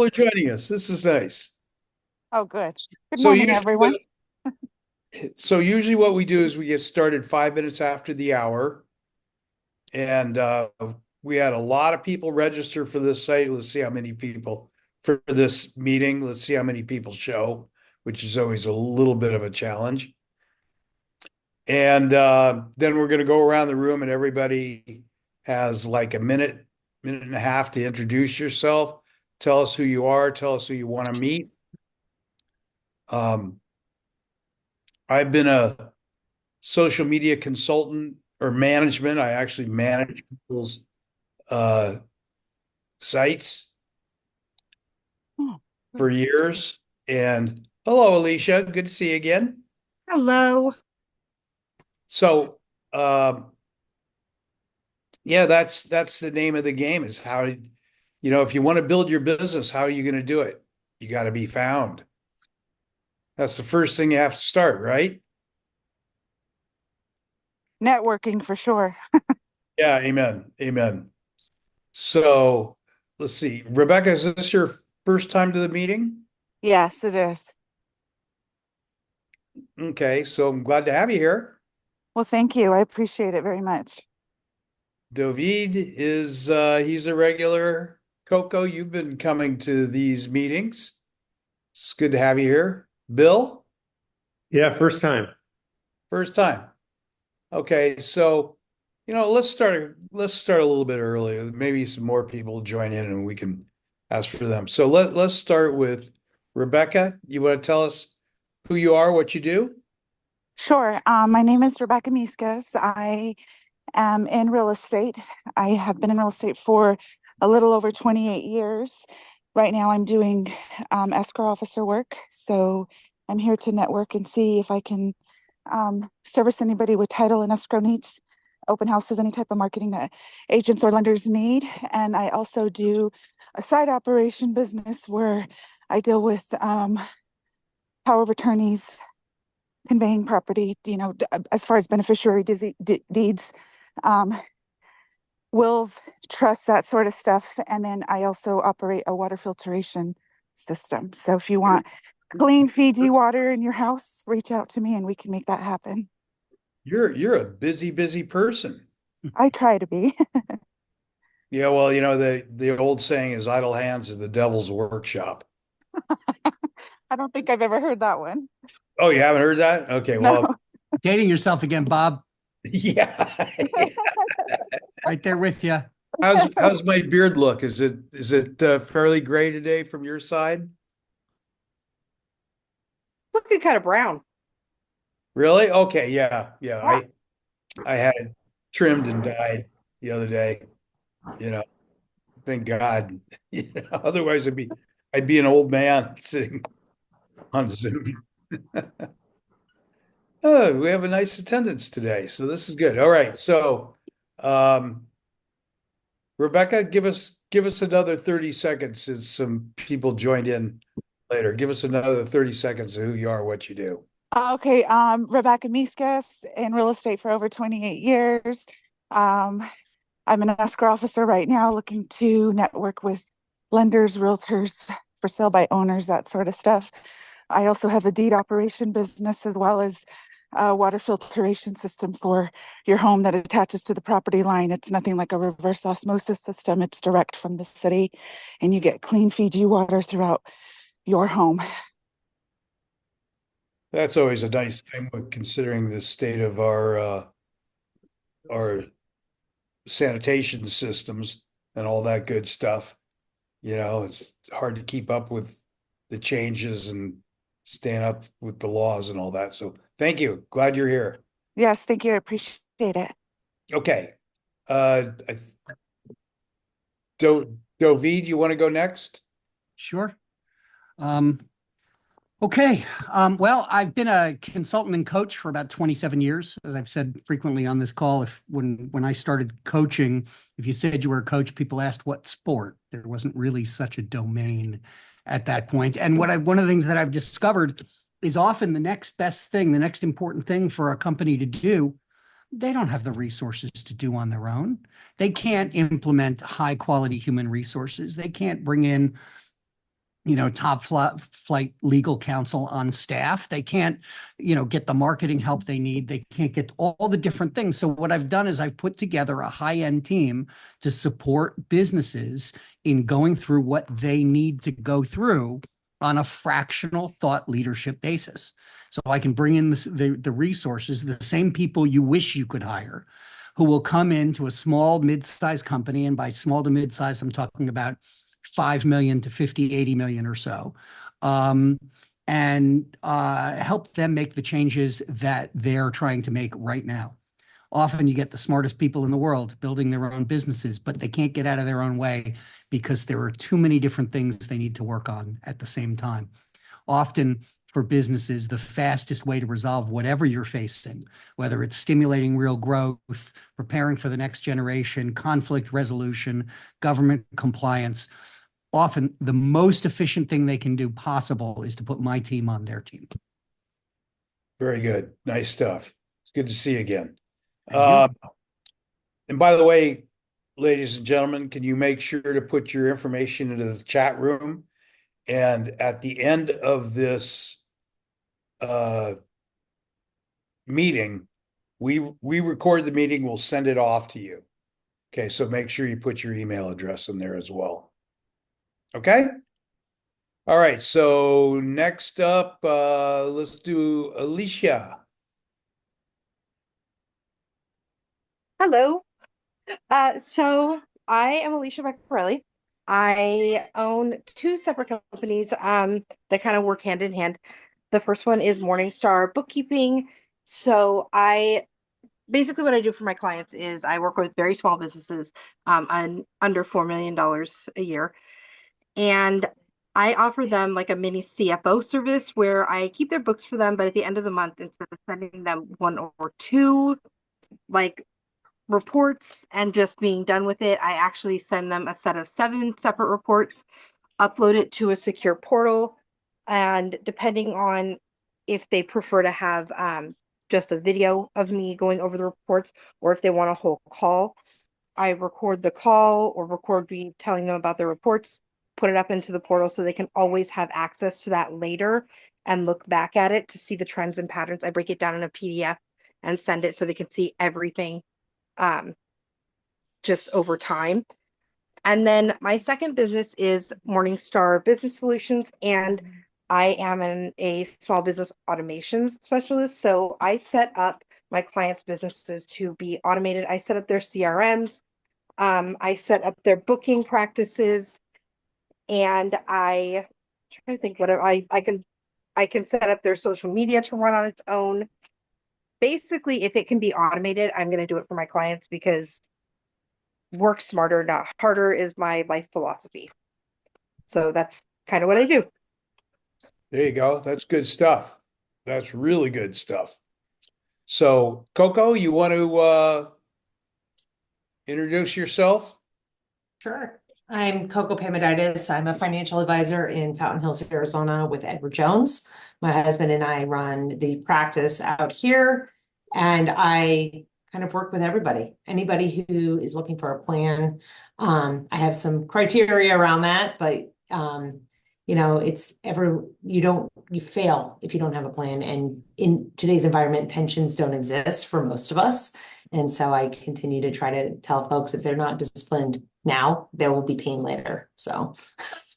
For joining us. This is nice. Oh, good. Good So morning, usually, everyone. usually what we do is we get started 5 minutes after the hour, and we had a lot of people register for this site. Let's see how many people for this meeting. Let's see how many people show, which is always a little bit of a challenge. And then we're going to go around the room, and everybody has like a minute, minute and a half to introduce yourself. Tell us who you are. Tell us who you want to meet. Um, I've been a social media consultant or management. I actually manage people's uh, sites Oh, for good. years. And hello, Alicia. Good to see you again. Hello. So, yeah, that's the name of the game is if you want to build your business, how are you going to do it? You got to be found. That's the first thing you have to start, right? Networking for sure. Yeah, amen. Amen. So let's see. Rebecca, is this your first time to the meeting? Yes, it is. Okay, so I'm glad to have you here. Well, thank you. I appreciate it very much. David is he's a regular. Coco, you've been coming to these meetings. It's good to have you here. Bill, Yeah, first time. first time. Okay, so let's start a little bit earlier. Maybe some more people join in and we can ask for them. So let's start with Rebecca. You want to tell us who you are, what you do? Sure. My name is Rebecca Miskas. I am in real estate. I have been in real estate for a little over 28 years. Right now, I'm doing escrow officer work. So I'm here to network and see if I can service anybody with title and escrow needs, open houses, any type of marketing that agents or lenders need. And I also do a side operation business where I deal with power of attorneys, conveying property, as far as beneficiary deeds, um, wills, trusts, that sort of stuff. And then I also operate a water filtration system. So if you want clean Fiji water in your house, reach out to me and we can make that happen. You're a busy person. I try to be. Yeah, well, the old saying is idle hands is the devil's workshop. I don't think I've ever heard that one. Oh, you haven't heard that? Okay, No. well, Dating yourself again, Bob. yeah. Right there with you. How's my beard look? Is it fairly gray today from your side? Looking kind of brown. Really? Okay, yeah, yeah. Yeah. I had it trimmed and dyed the other day. You know, thank God. Otherwise I'd be an old man sitting on Zoom. Oh, we have a nice attendance today, so this is good. All right, so um, Rebecca, give us another 30 seconds since some people joined in later. Give us another 30 seconds of who you are, what you do. Okay. Rebecca Miskas in real estate for over 28 years. Um, I'm an escrow officer right now looking to network with lenders, realtors, for sale by owners, that sort of stuff. I also have a deed operation business as well as a water filtration system for your home that attaches to the property line. It's nothing like a reverse osmosis system. It's direct from the city and you get clean Fiji water throughout your home. That's always a nice thing with considering the state of our sanitation systems and all that good stuff. It's hard to keep up with the changes and staying up with the laws and all that. So thank you. Glad you're here. Yes, thank you. I appreciate it. Okay. I Dovid, you want to go next? Sure. Um, okay. Well, I've been a consultant and coach for about 27 years. As I've said frequently on this call, if when I started coaching, if you said you were a coach, people asked what sport. There wasn't really such a domain at that point. And one of the things that I've discovered is often the next best thing, the next important thing for a company to do, they don't have the resources to do on their own. They can't implement high quality human resources. They can't bring in flight legal counsel on staff. They can't, get the marketing help they need. They can't get all the different things. So what I've done is I've put together a high-end team to support businesses in going through what they need to go through on a fractional thought leadership basis. So I can bring in the resources, the same people you wish you could hire, who will come into a small, mid-sized company. And by small to mid-sized, I'm talking about 5 million to 50, 80 million or so, and help them make the changes that they're trying to make right now. Often you get the smartest people in the world building their own businesses, but they can't get out of their own way because there are too many different things they need to work on at the same time. Often for businesses, the fastest way to resolve whatever you're facing, whether it's stimulating real growth, preparing for the next generation, conflict resolution, government compliance, often the most efficient thing they can do possible is to put my team on their team. Very good. Nice stuff. It's good to see you again. Thank you. And by the way, ladies and gentlemen, can you make sure to put your information into the chat room? And at the end of this meeting, we record the meeting, we'll send it off to you. Okay, so make sure you put your email address in there as well. Okay? All right, so next up, let's do Alicia. Hello. So I am Alicia Beccarelli. I own two separate companies that kind of work hand in hand. The first one is Morningstar Bookkeeping. So basically what I do for my clients is I work with very small businesses on under $4 million a year. And I offer them like a mini CFO service where I keep their books for them, but at the end of the month, instead of sending them one or two like reports and just being done with it, I actually send them a set of 7 separate reports, upload it to a secure portal, and depending on if they prefer to have just a video of me going over the reports or if they want a whole call, I record the call or record me telling them about their reports, put it up into the portal so they can always have access to that later and look back at it to see the trends and patterns. I break it down in a PDF and send it so they can see everything just over time. And then my second business is Morningstar Business Solutions, and I am a small business automations specialist. So I set up my clients' businesses to be automated. I set up their CRMs, I set up their booking practices, and I'm trying to think what I can set up their social media to run on its own. Basically, if it can be automated, I'm going to do it for my clients because work smarter, not harder is my life philosophy. So that's kind of what I do. There you go. That's good stuff. That's really good stuff. So, Coco, you want to introduce yourself? Sure. I'm Coco Pamaditis. I'm a financial advisor in Fountain Hills, Arizona with Edward Jones. My husband and I run the practice out here, and I kind of work with anybody who is looking for a plan. I have some criteria around that, but you fail if you don't have a plan. And in today's environment, pensions don't exist for most of us. And so I continue to try to tell folks if they're not disciplined now, there will be pain later. So,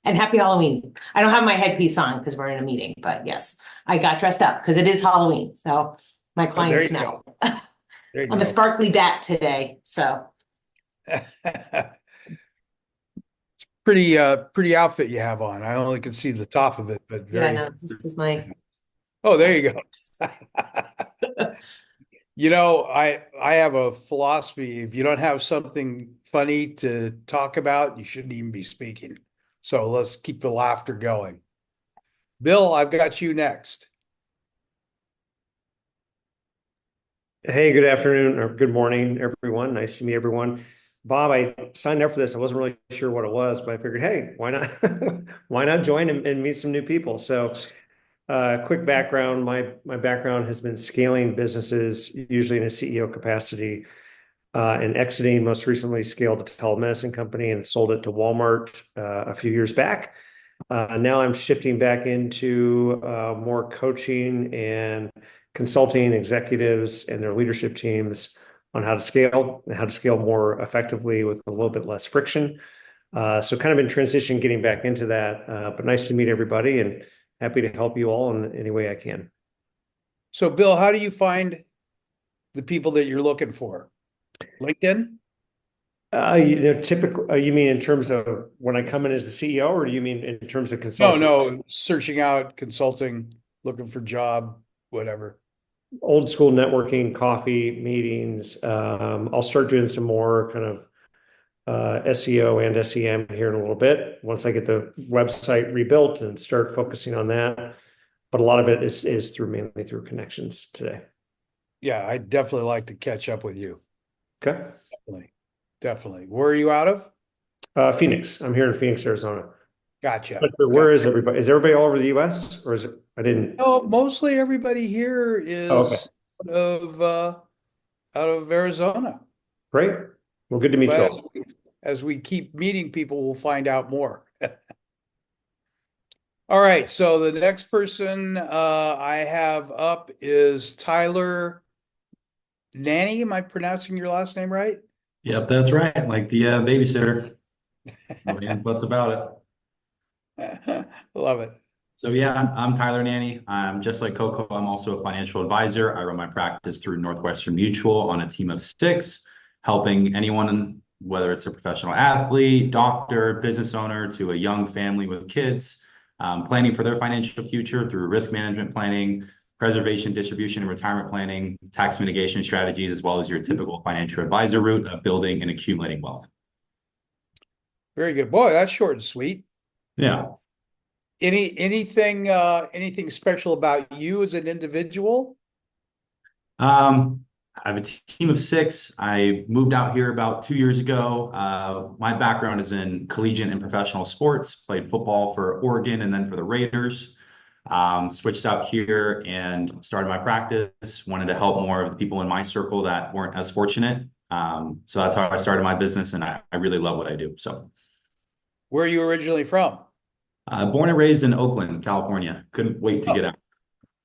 and happy Halloween. I don't have my headpiece on because we're in a meeting, but yes, I got dressed up because it is Halloween. So my clients know. I'm a sparkly bat today. So. Pretty outfit you have on. I only can see the top of it, but very. Yeah, no, this is my. Oh, there you go. I have a philosophy. If you don't have something funny to talk about, you shouldn't even be speaking. So let's keep the laughter going. Bill, I've got you next. Hey, good afternoon or good morning, everyone. Nice to meet everyone. Bob, I signed up for this. I wasn't really sure what it was, but I figured, hey, why not? Why not join and meet some new people? So, quick background: my background has been scaling businesses, usually in a CEO capacity, and exiting. Most recently, scaled a telemedicine company and sold it to Walmart a few years back. Now I'm shifting back into more coaching and consulting executives and their leadership teams on how to scale and how to scale more effectively with a little bit less friction. So kind of in transition, getting back into that, but nice to meet everybody and happy to help you all in any way I can. So, Bill, how do you find the people that you're looking for? LinkedIn? Typically, you mean in terms of when I come in as the CEO, or do you mean in terms of No, consulting? no, searching out, consulting, looking for job, whatever. Old school networking, coffee, meetings. I'll start doing some more kind of SEO and SEM here in a little bit once I get the website rebuilt and start focusing on that. But a lot of it is through mainly through connections today. Yeah, I definitely like to catch up with you. Okay. Definitely. Definitely. Where are you out of? Phoenix. I'm here in Phoenix, Arizona. Gotcha. But where is everybody? Is everybody all over the US or is it? I didn't. No, mostly everybody here Oh, okay. is out of Arizona. Great. Well, good to meet you But all. as we keep meeting people, we'll find out more. All right, so the next person I have up is Tyler Nanny. Am I pronouncing your last name right? Yep, that's right. Like the babysitter. No ifs, buts about it. Love it. So yeah, I'm Tyler Nanny. I'm just like Coco. I'm also a financial advisor. I run my practice through Northwestern Mutual on a team of six, helping anyone, whether it's a professional athlete, doctor, business owner, to a young family with kids, planning for their financial future through risk management planning, preservation, distribution, and retirement planning, tax mitigation strategies, as well as your typical financial advisor route of building and accumulating wealth. Very good. Boy, that's short and sweet. Yeah. Anything special about you as an individual? I have a team of six. I moved out here about 2 years ago. My background is in collegiate and professional sports, played football for Oregon and then for the Raiders. Switched out here and started my practice. Wanted to help more of the people in my circle that weren't as fortunate. So that's how I started my business, and I really love what I do. So, Where are you originally from? born and raised in Oakland, California. Couldn't wait to Oh, get out.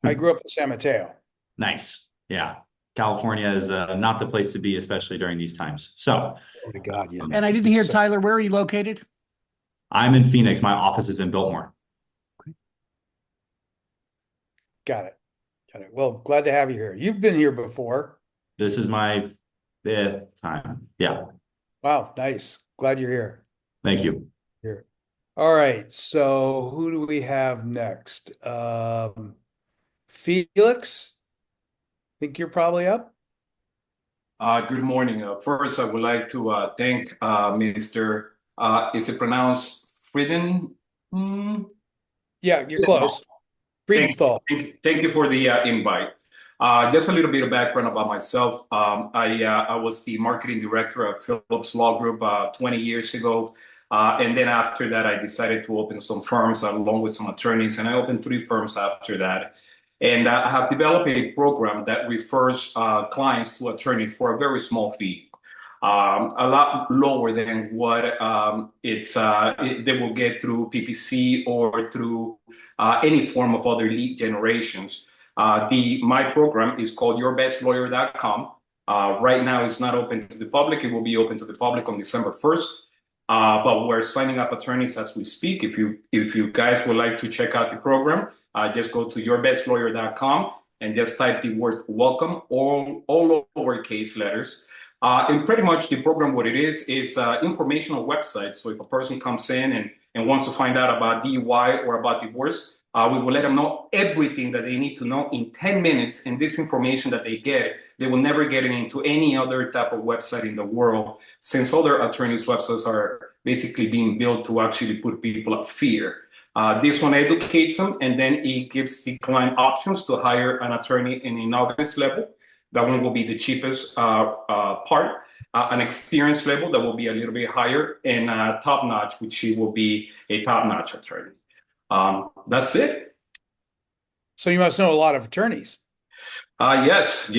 I grew up in San Mateo. Nice. Yeah. California is not the place to be, especially during these times. So, Oh my God, yeah. And I didn't hear, Tyler, where are you located? I'm in Phoenix. My office is in Biltmore. Got it. Got it. Well, glad to have you here. You've been here before. This is my fifth time. Yeah. Wow, nice. Glad you're here. Thank you. Here. All right. So who do we have next? Felix, think you're probably up? Good morning. First, I would like to thank Mr. Is it pronounced Frieden? Hmm? Yeah, you're close. Friedenthal. Thank you for the invite. Just a little bit of background about myself. I was the marketing director at Phillips Law Group 20 years ago. And then after that, I decided to open some firms along with some attorneys, and I opened 3 firms after that. And I have developed a program that refers clients to attorneys for a very small fee, a lot lower than what they will get through PPC or through any form of other lead generations. My program is called yourbestlawyer.com. Right now, it's not open to the public. It will be open to the public on December 1st. But we're signing up attorneys as we speak. If you guys would like to check out the program, just go to yourbestlawyer.com and just type the word welcome, all lowercase letters. And pretty much the program, what it is informational website. So if a person comes in and wants to find out about DUI or about divorce, we will let them know everything that they need to know in 10 minutes. And this information that they get, they will never get it into any other type of website in the world, since other attorneys' websites are basically being built to actually put people at fear. This one educates them, and then it gives the client options to hire an attorney in a novice level. That one will be the cheapest part. An experience level that will be a little bit higher, and top notch, which will be a top notch attorney. That's it. So you must know a lot of attorneys. Yes.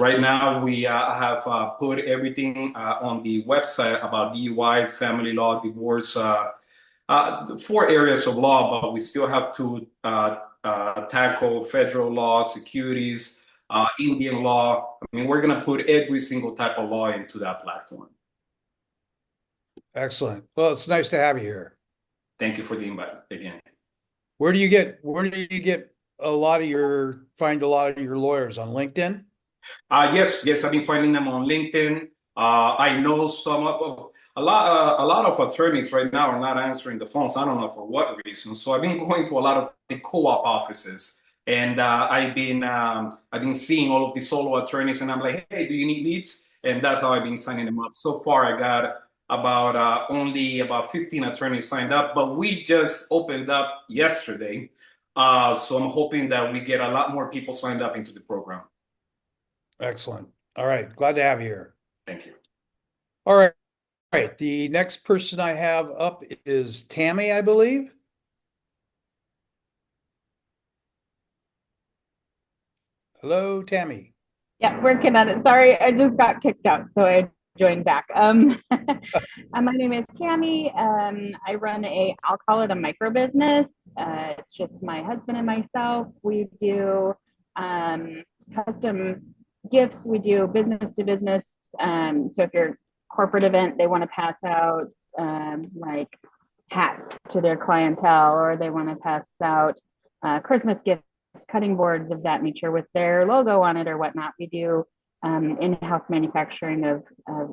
Right now, we have put everything on the website about DUIs, family law, divorce, Four areas of law, but we still have to tackle federal law, securities, Indian law. I mean, we're going to put every single type of law into that platform. Excellent. Well, it's nice to have you here. Thank you for the invite again. Where do you get find a lot of your lawyers on LinkedIn? Yes, I've been finding them on LinkedIn. I know a lot of attorneys right now are not answering the phones. I don't know for what reason. So I've been going to a lot of the co-op offices, and I've been seeing all of the solo attorneys, and I'm like, hey, do you need leads? And that's how I've been signing them up. So far, I got only about 15 attorneys signed up, but we just opened up yesterday. So I'm hoping that we get a lot more people signed up into the program. Excellent. All right. Glad to have you here. Thank you. All right. All right. The next person I have up is Tammy, I believe. Hello, Tammy. Yeah, working on it. Sorry, I just got kicked out, so I joined back. My name is Tammy. I run I'll call it a micro business. It's just my husband and myself. We do custom gifts. We do business to business. So if you're a corporate event, they want to pass out like hats to their clientele, or they want to pass out Christmas gifts, cutting boards of that nature with their logo on it or whatnot. We do in-house manufacturing of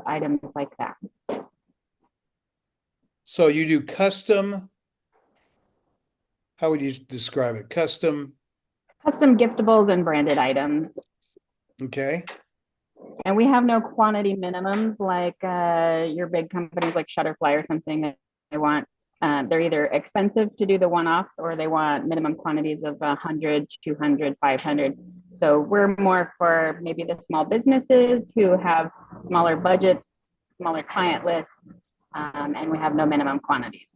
items like that. So you do custom, how would you describe it? Custom, giftables and branded items. okay. And we have no quantity minimums like your big companies like Shutterfly or something that they want. They're either expensive to do the one-offs or they want minimum quantities of 100, 200, 500. So we're more for maybe the small businesses who have smaller budgets, smaller client lists, and we have no minimum quantities.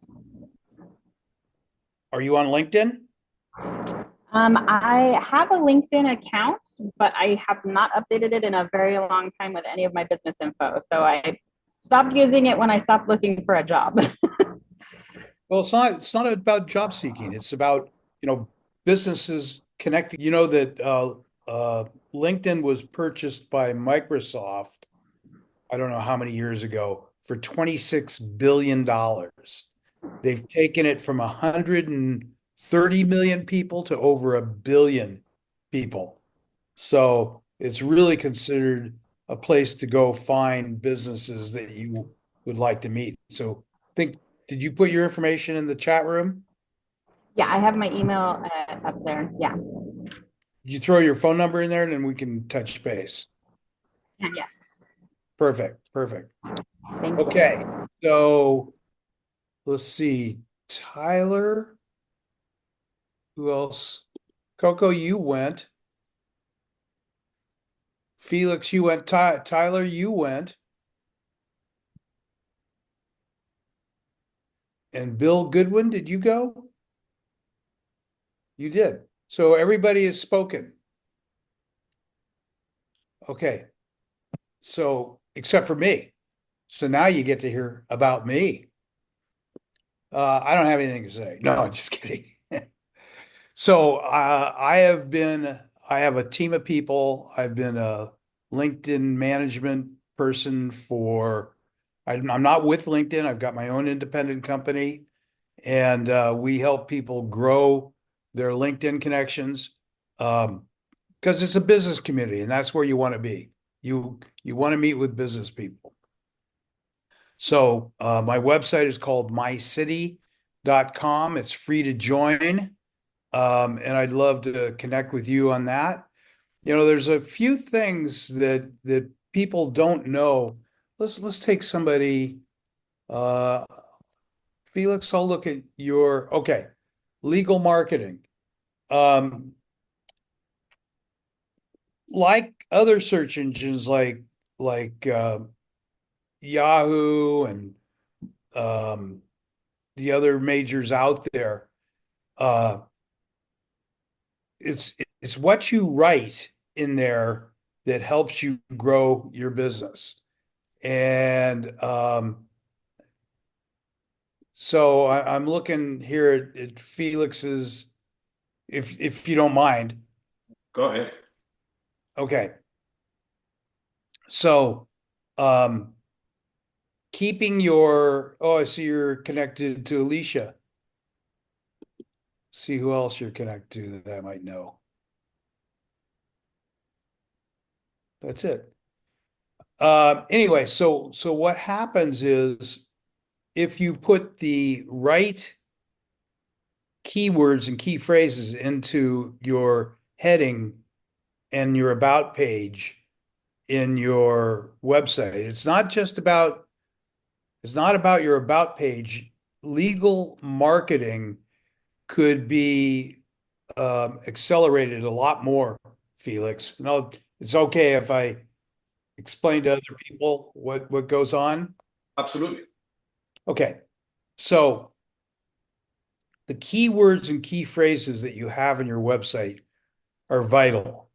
Are you on LinkedIn? I have a LinkedIn account, but I have not updated it in a very long time with any of my business info. So I stopped using it when I stopped looking for a job. Well, it's not about job seeking. It's about, businesses connecting. You know that LinkedIn was purchased by Microsoft, I don't know how many years ago, for $26 billion. They've taken it from 130 million people to over 1 billion people. So it's really considered a place to go find businesses that you would like to meet. So did you put your information in the chat room? Yeah, I have my email up there. Yeah. Did you throw your phone number in there and then we can touch base? And yeah. Perfect. Thank Okay. you. So let's see. Tyler. Who else? Coco, you went. Felix, you went. Tyler, you went. And Bill Goodwin, did you go? You did. So everybody has spoken. Okay. So, except for me. So now you get to hear about me. I don't have anything to say. No, I'm just kidding. So I have a team of people. I've been a LinkedIn management person I'm not with LinkedIn. I've got my own independent company, and we help people grow their LinkedIn connections because it's a business community, and that's where you want to be. You want to meet with business people. So my website is called mycity.com. It's free to join. And I'd love to connect with you on that. There's a few things that people don't know. Let's take somebody. Felix, I'll look at okay, legal marketing. Like other search engines like Yahoo and the other majors out there, it's what you write in there that helps you grow your business. And So I'm looking here at Felix's, if you don't mind. Go ahead. Okay. So, um, keeping your, oh, I see you're connected to Alicia. See who else you're connected to that I might know. That's it. Anyway, so what happens is if you put the right keywords and key phrases into your heading and your about page in your website, it's not about your about page. Legal marketing could be accelerated a lot more, Felix. No, it's okay if I explain to other people what goes on. Absolutely. Okay, so the keywords and key phrases that you have in your website are vital,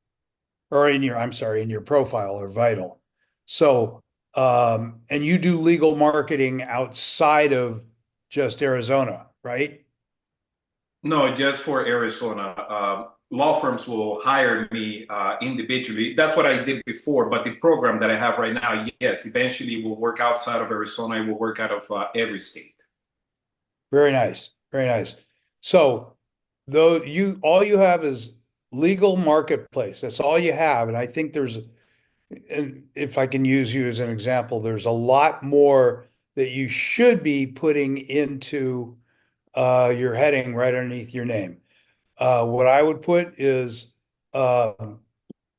or in your, I'm sorry, in your profile are vital. So, and you do legal marketing outside of just Arizona, right? No, just for Arizona. Law firms will hire me individually. That's what I did before. But the program that I have right now, yes, eventually will work outside of Arizona. It will work out of every state. Very nice. Very nice. So, though all you have is legal marketplace. That's all you have. And I think and if I can use you as an example, there's a lot more that you should be putting into your heading right underneath your name. What I would put is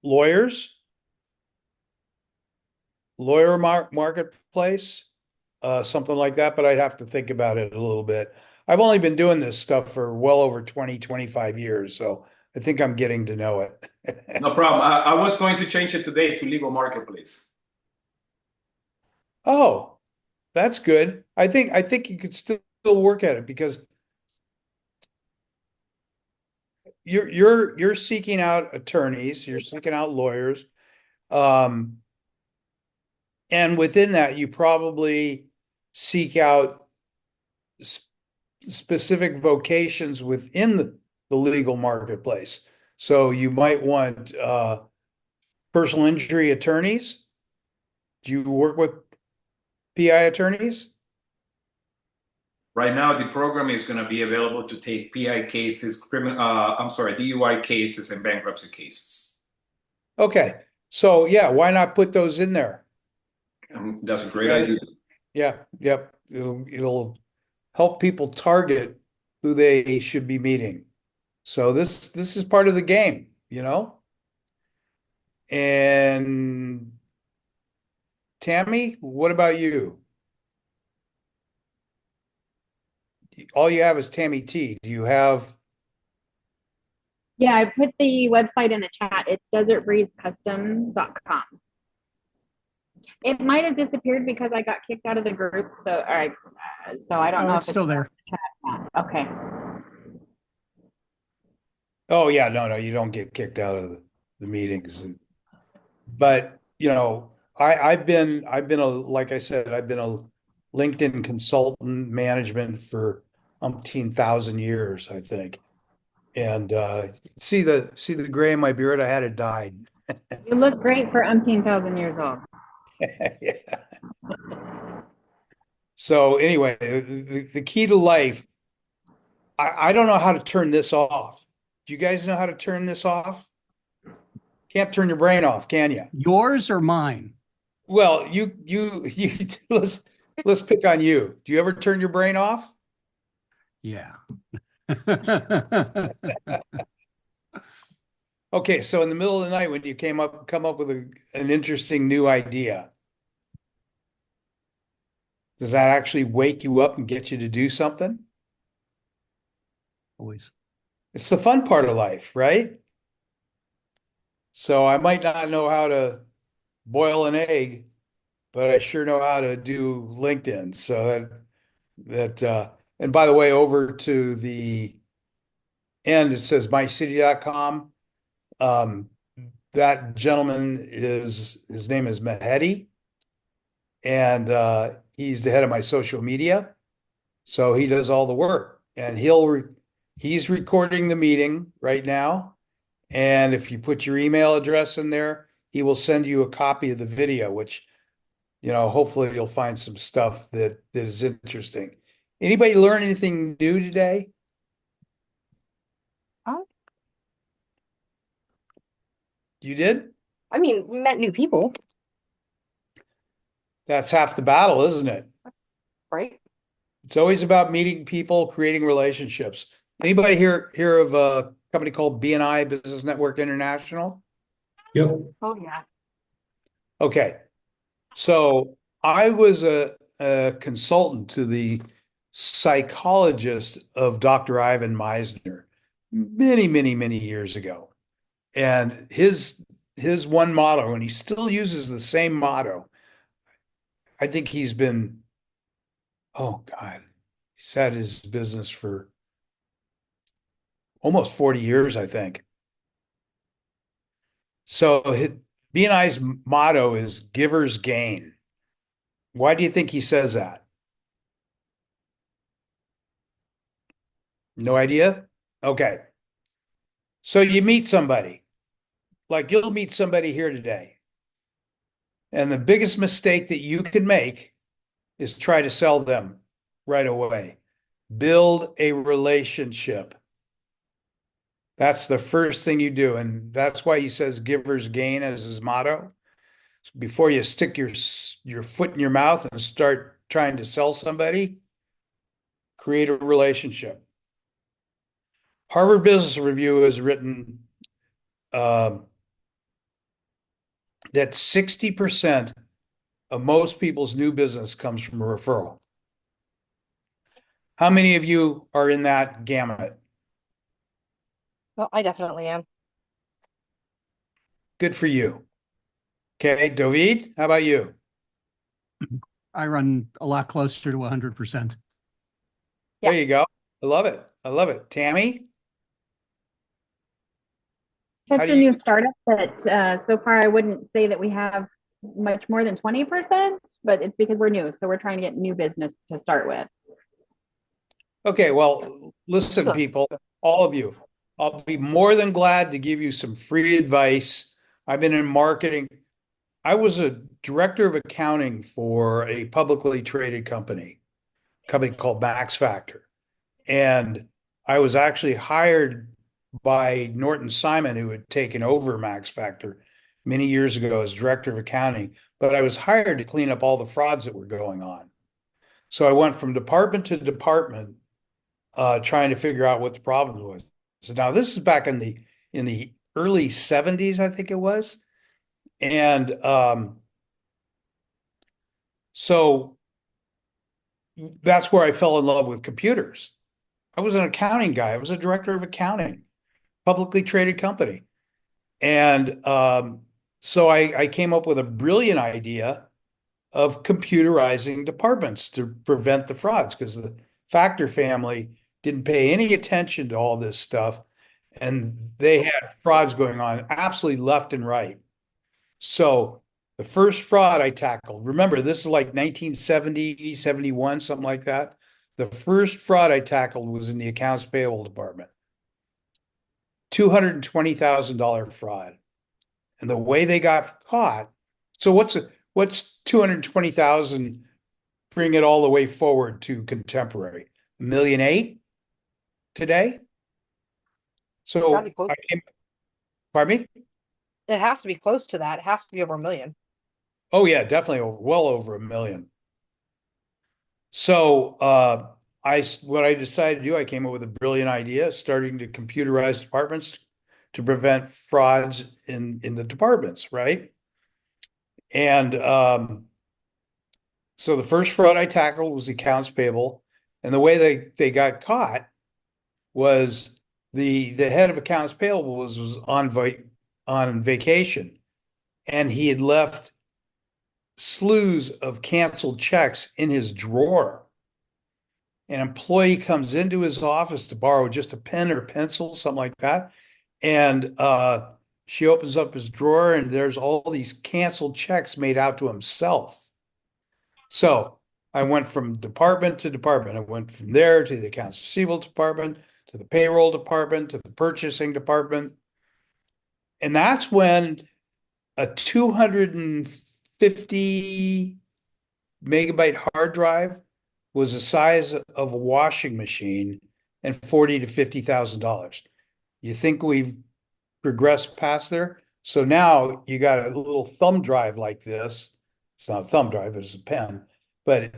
lawyers, marketplace, something like that, but I'd have to think about it a little bit. I've only been doing this stuff for well over 20, 25 years, so I think I'm getting to know it. No problem. I was going to change it today to legal marketplace. Oh, that's good. I think you could still work at it because you're seeking out attorneys, you're seeking out lawyers. Um, and within that, you probably seek out specific vocations within the legal marketplace. So you might want personal injury attorneys. Do you work with PI attorneys? Right now, the program is going to be available to take PI cases, DUI cases, and bankruptcy cases. Okay. So yeah, why not put those in there? That's a great idea. Yeah, yep. It'll help people target who they should be meeting. So this is part of the game, you know? And Tammy, what about you? All you have is Tammy T. Do you have? Yeah, I put the website in the chat. It's desertbreezecustom.com. It might have disappeared because I got kicked out of the group. So, all right. So I don't Oh, know it's if still there. okay. Oh yeah, no, you don't get kicked out of the meetings. But you know, I've been like I said, I've been a LinkedIn consultant management for umpteen thousand years, I think. And see the gray in my beard, I had it dyed. You look great for umpteen thousand years old. Yeah. So anyway, the key to life, I don't know how to turn this off. Do you guys know how to turn this off? Can't turn your brain off, can you? Yours or mine? Well, you let's pick on you. Do you ever turn your brain off? Yeah. Okay, so in the middle of the night when you come up with an interesting new idea, does that actually wake you up and get you to do something? Always. It's the fun part of life, right? So I might not know how to boil an egg, but I sure know how to do LinkedIn. So and by the way, over to the end, it says mycity.com. Um, that gentleman his name is Mehedi, and he's the head of my social media. So he does all the work, and he's recording the meeting right now. And if you put your email address in there, he will send you a copy of the video, which, hopefully you'll find some stuff that is interesting. Anybody learn anything new today? Oh, You did? I mean, we met new people, That's half the battle, isn't it? right? It's always about meeting people, creating relationships. Anybody hear of a company called BNI, Business Network International? Yep. Oh yeah. Okay. So I was a consultant to the psychologist of Dr. Ivan Meisner many, many, many years ago. And his one motto, and he still uses the same motto. I think he's been, oh God, he's had his business for almost 40 years, I think. So BNI's motto is givers gain. Why do you think he says that? No idea? Okay. So you meet somebody, like you'll meet somebody here today. And the biggest mistake that you can make is try to sell them right away. Build a relationship. That's the first thing you do. And that's why he says givers gain as his motto. Before you stick your foot in your mouth and start trying to sell somebody, create a relationship. Harvard Business Review has written uh, that 60% of most people's new business comes from a referral. How many of you are in that gamut? Well, I definitely am. Good for you. Okay, David, how about you? I run a lot closer to 100%. There Yeah. you go. I love it. I love it. Tammy, how Such do a you? new startup that so far I wouldn't say that we have much more than 20%, but it's because we're new. So we're trying to get new business to start with. Okay, well, listen, people, all of you, I'll be more than glad to give you some free advice. I've been in marketing. I was a director of accounting for a publicly traded company called Max Factor. And I was actually hired by Norton Simon, who had taken over Max Factor many years ago as director of accounting. But I was hired to clean up all the frauds that were going on. So I went from department to department, trying to figure out what the problem was. So now this is back in the early 70s, I think it was. And so that's where I fell in love with computers. I was an accounting guy. I was a director of accounting, publicly traded company. And so I came up with a brilliant idea of computerizing departments to prevent the frauds because the Factor family didn't pay any attention to all this stuff. And they had frauds going on absolutely left and right. So the first fraud I tackled, remember, this is like 1970, 71, something like that. The first fraud I tackled was in the accounts payable department. $220,000 fraud. And the way they got caught, so what's 220,000 bring it all the way forward to contemporary? 1,800,000 today? Gotta be So close. pardon me? It has to be close to that. It has to be over 1 million. Oh yeah, definitely well over 1,000,000. So what I decided to do, I came up with a brilliant idea, starting to computerize departments to prevent frauds in the departments, right? And so the first fraud I tackled was accounts payable, and the way they got caught was the head of accounts payable was on vacation, and he had left slews of canceled checks in his drawer. An employee comes into his office to borrow just a pen or pencil, something like that. And she opens up his drawer, and there's all these canceled checks made out to himself. So I went from department to department. I went from there to the accounts receivable department, to the payroll department, to the purchasing department. And that's when a 250 megabyte hard drive was the size of a washing machine and $40 to $50,000. You think we've progressed past there? So now you got a little thumb drive like this. It's not a thumb drive, it's a pen, but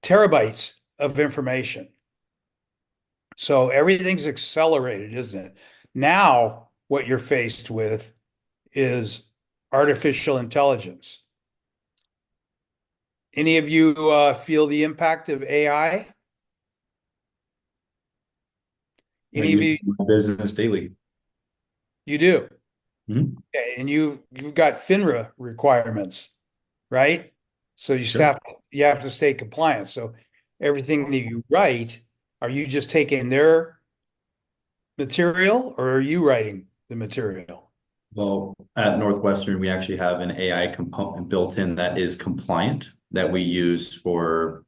terabytes of information. So everything's accelerated, isn't it? Now, what you're faced with is artificial intelligence. Any of you feel the impact of AI? I Any of use you? it in my business daily. You do. Mhm. Okay, and you've got FINRA requirements, right? So Sure. you have to stay compliant. So everything that you write, are you just taking their material or are you writing the material? Well, at Northwestern, we actually have an AI component built in that is compliant that we use for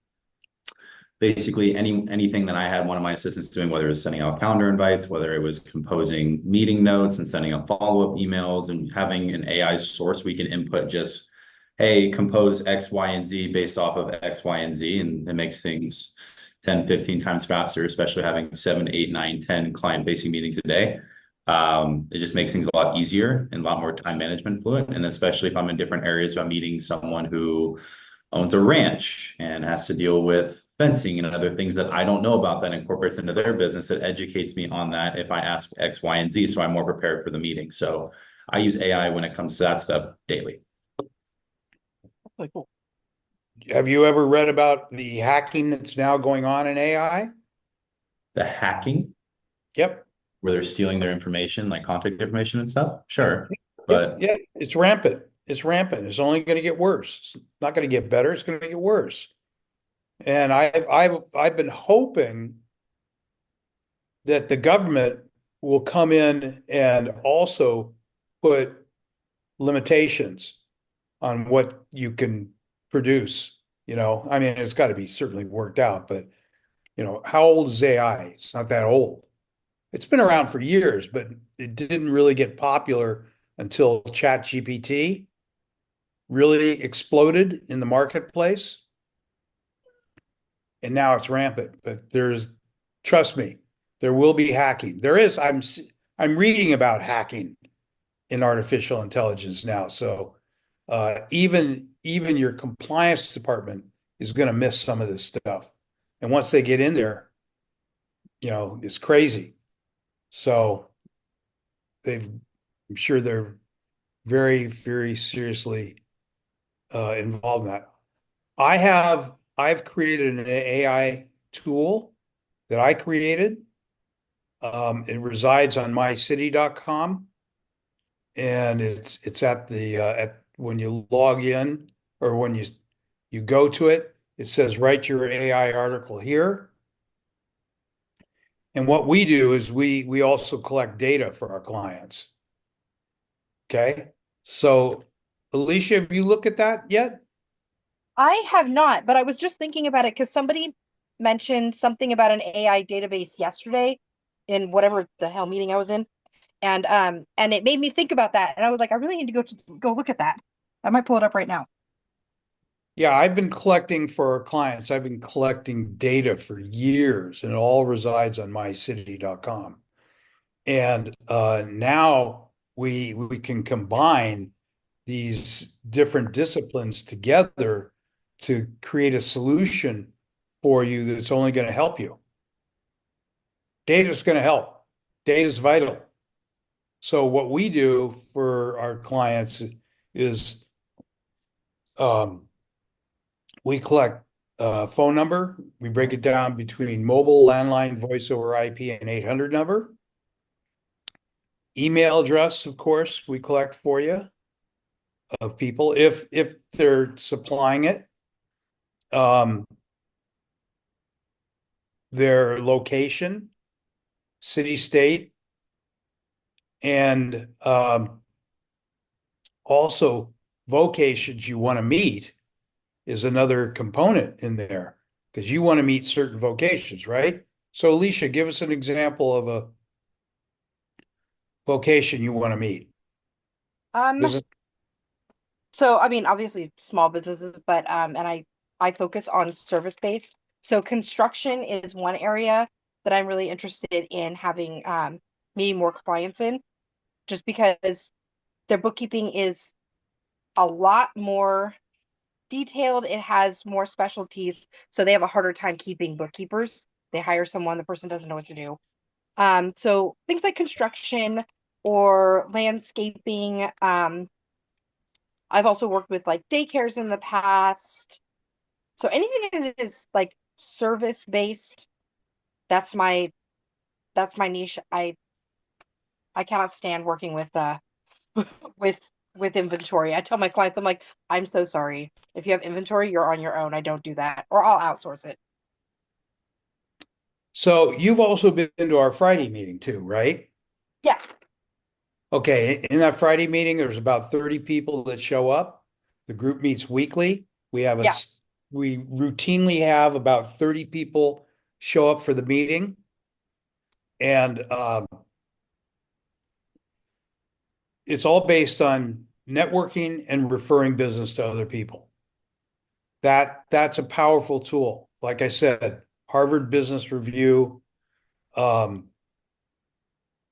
basically anything that I had one of my assistants doing, whether it was sending out calendar invites, whether it was composing meeting notes and sending out follow-up emails, and having an AI source we can input just, hey, compose X, Y, and Z based off of X, Y, and Z, and it makes things 10, 15 times faster, especially having 7, 8, 9, 10 client-facing meetings a day. It just makes things a lot easier and a lot more time management fluid. And especially if I'm in different areas, if I'm meeting someone who owns a ranch and has to deal with fencing and other things that I don't know about that incorporates into their business. It educates me on that if I ask X, Y, and Z, so I'm more prepared for the meeting. So I use AI when it comes to that stuff daily. Really cool. Have you ever read about the hacking that's now going on in AI? The hacking, Yep. where they're stealing their information, like contact information and stuff. Yep. Sure. Yep. But Yeah. It's rampant. It's rampant. It's only going to get worse. It's not going to get better. It's going to get worse. And I've been hoping that the government will come in and also put limitations on what you can produce. I mean, it's got to be certainly worked out, but how old is AI? It's not that old. It's been around for years, but it didn't really get popular until ChatGPT really exploded in the marketplace. And now it's rampant. But trust me, there will be hacking. There is. I'm reading about hacking in artificial intelligence now. So even your compliance department is going to miss some of this stuff. And once they get in there, it's crazy. So I'm sure they're very, very seriously involved in that. I've created an AI tool that I created. It resides on mycity.com, and it's at the at when you log in or when you go to it, it says write your AI article here. And what we do is we also collect data for our clients. Okay. So, Alicia, have you looked at that yet? I have not, but I was just thinking about it because somebody mentioned something about an AI database yesterday in whatever the hell meeting I was in. And it made me think about that. And I was like, I really need to go look at that. I might pull it up right now. Yeah, I've been collecting for our clients. I've been collecting data for years, and it all resides on mycity.com. And now we can combine these different disciplines together to create a solution for you that's only going to help you. Data is going to help. Data is vital. So what we do for our clients is we collect phone number. We break it down between mobile, landline, voice over IP, and 800 number. Email address, of course, we collect for you of people if they're supplying it. Their location, city, state, and also vocations you want to meet is another component in there because you want to meet certain vocations, right? So Alicia, give us an example of a vocation you want to meet. Um, Business. so I mean, obviously small businesses, but and I focus on service based. So construction is one area that I'm really interested in having meeting more clients in, just because their bookkeeping is a lot more detailed. It has more specialties, so they have a harder time keeping bookkeepers. They hire someone, the person doesn't know what to do. So things like construction or landscaping. I've also worked with like daycares in the past. So anything that is like service based, that's my that's my niche. I cannot stand working with with with inventory. I tell my clients, I'm like, I'm so sorry. If you have inventory, you're on your own. I don't do that, or I'll outsource it. So you've also been to our Friday meeting too, right? Yeah, Okay, in that Friday meeting, there's about 30 people that show up. The group meets weekly. yeah. We routinely have about 30 people show up for the meeting. And it's all based on networking and referring business to other people. That's a powerful tool. Like I said, Harvard Business Review um,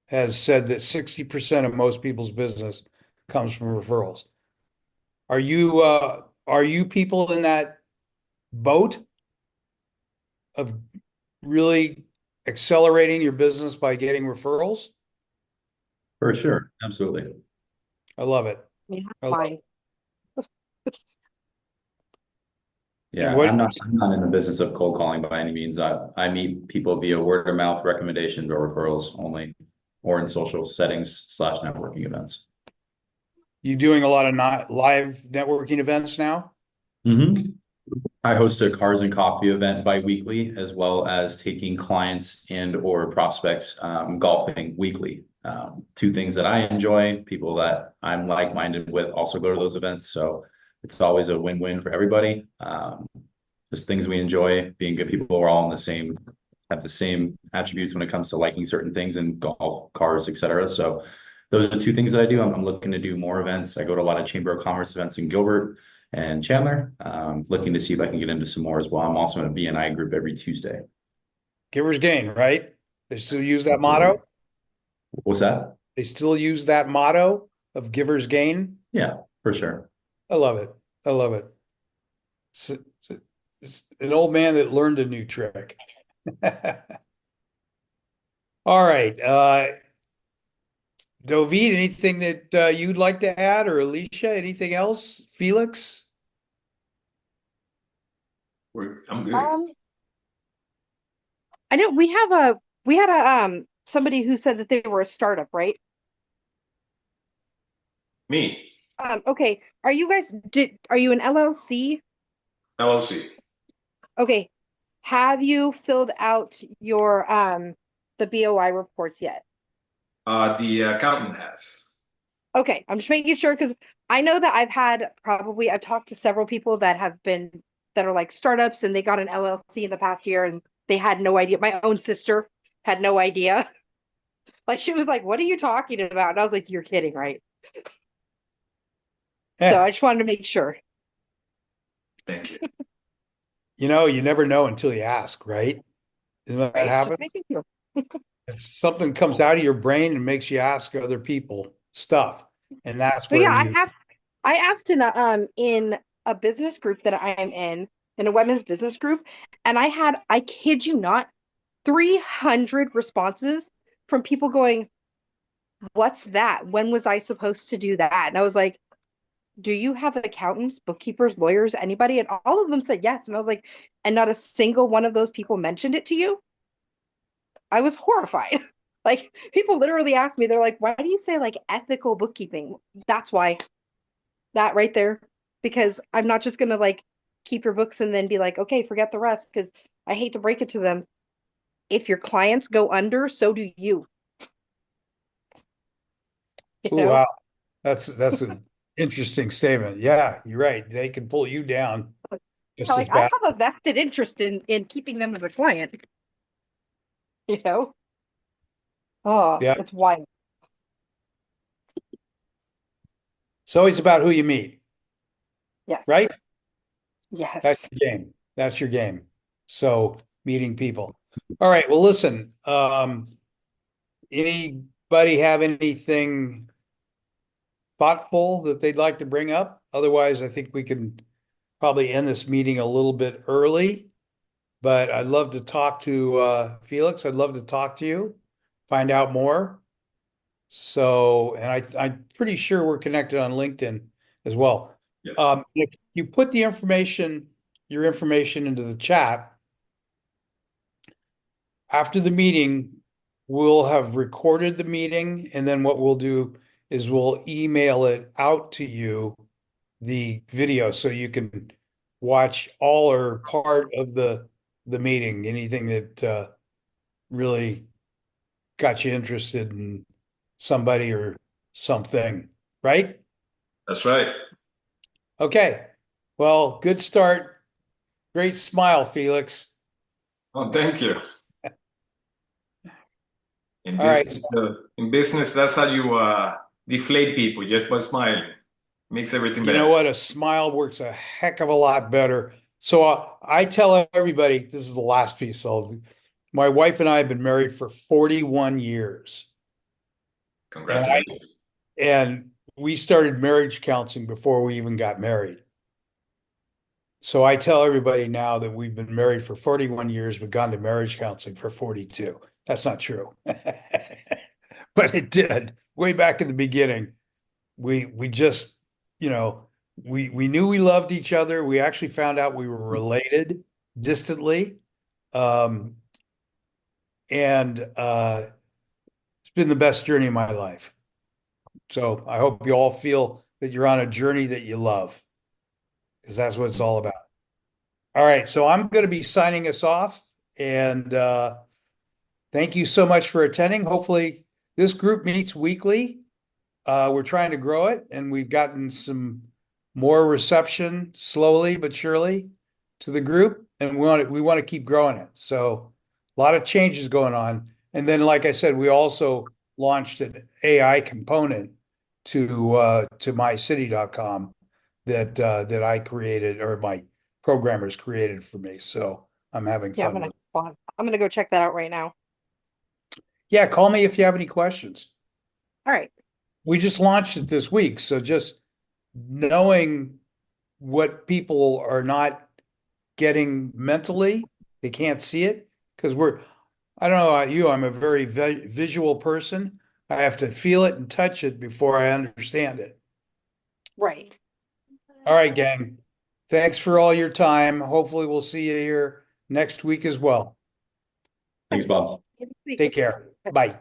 has said that 60% of most people's business comes from referrals. Are you people in that boat of really accelerating your business by getting referrals? For sure. Absolutely. I love it. Yeah, I love fine. it. And Yeah, what I'm not in the business of cold calling by any means. I meet people via word of mouth recommendations or referrals only, or in social settings slash networking events. you doing a lot of not live networking events now? Mm-hmm. I host a cars and coffee event bi-weekly, as well as taking clients and or prospects golfing weekly. Two things that I enjoy, people that I'm like-minded with also go to those events. So it's always a win-win for everybody. Just things we enjoy, being good people. We're all in the same, have the same attributes when it comes to liking certain things in golf, cars, etc. So those are the two things that I do. I'm looking to do more events. I go to a lot of Chamber of Commerce events in Gilbert and Chandler. Looking to see if I can get into some more as well. I'm also in a BNI group every Tuesday. Givers gain, right? They still use that Absolutely. motto. What's that? They still use that motto of givers gain. Yeah, for sure. I love it. I love it. It's, it's an old man that learned a new trick. All right. Dovid, anything that you'd like to add, or Alicia, anything else? Felix? I'm good. Um, I know we had a somebody who said that they were a startup, right? Me, Okay. Are you an LLC? LLC. Okay. Have you filled out your the BOI reports yet? The accountant has. Okay, I'm just making sure because I know that I've talked to several people that are like startups and they got an LLC in the past year and they had no idea. My own sister had no idea. Like she was like, "What are you talking about?" And I was like, "You're kidding, right?" So Yeah. I just wanted to make sure. Thank you. You never know until you ask, right? Isn't that what Right? Just happens? making sure. If something comes out of your brain and makes you ask other people stuff, and that's So where yeah, you, I asked in a business group that I am in a women's business group, and I kid you not, 300 responses from people going, "What's that? When was I supposed to do that?" And I was like, "Do you have accountants, bookkeepers, lawyers, anybody?" And all of them said yes. And I was like, "And not a single one of those people mentioned it to you?" I was horrified. Like people literally asked me, they're like, "Why do you say like ethical bookkeeping?" That's why, that right there, because I'm not just gonna like keep your books and then be like, "Okay, forget the rest," because I hate to break it to them. If your clients go under, so do you, you oh know? wow, that's an interesting statement. Yeah, you're right. They can pull you down. just as Like I bad. have a vested interest in keeping them as a client, you know? Oh, Yeah. it's wild. It's always about who you meet, Yes. right? That's Yes. your game. That's your game. So meeting people. All right. Well, listen, anybody have anything thoughtful that they'd like to bring up? Otherwise, I think we can probably end this meeting a little bit early, but I'd love to talk to Felix. I'd love to talk to you, find out more. So, and I'm pretty sure we're connected on LinkedIn as well. Yes. If you put your information into the chat, after the meeting, we'll have recorded the meeting, and then what we'll do is we'll email it out to you, the video, so you can watch all or part of the meeting, anything that really got you interested in somebody or something, right? That's right. Okay. Well, good start. Great smile, Felix. Oh, thank you. All right. In business, that's how you deflate people, just by smiling. Makes everything You know better. what? A smile works a heck of a lot better. So I tell everybody, this is the last piece. My wife and I have been married for 41 years. And Congratulations. and we started marriage counseling before we even got married. So I tell everybody now that we've been married for 41 years, but gone to marriage counseling for 42. That's not true. But it did way back in the beginning. We just, you know, we knew we loved each other. We actually found out we were related distantly. Um, and it's been the best journey of my life. So I hope you all feel that you're on a journey that you love, because that's what it's all about. All right, so I'm going to be signing us off, and thank you so much for attending. Hopefully, this group meets weekly. We're trying to grow it, and we've gotten some more reception slowly but surely to the group, and we want to keep growing it. So a lot of changes going on. And then, like I said, we also launched an AI component to mycity.com that I created, or my programmers created for me. So I'm having Yeah, fun with it. I'm gonna go check that out right now. Yeah, call me if you have any questions. All right. We just launched it this week, so just knowing what people are not getting mentally, they can't see it because I don't know about you, I'm a very visual person. I have to feel it and touch it before I understand it. Right. All right, gang. Thanks for all your time. Hopefully, we'll see you here next week as well. Thanks, Bob. Take care. Bye.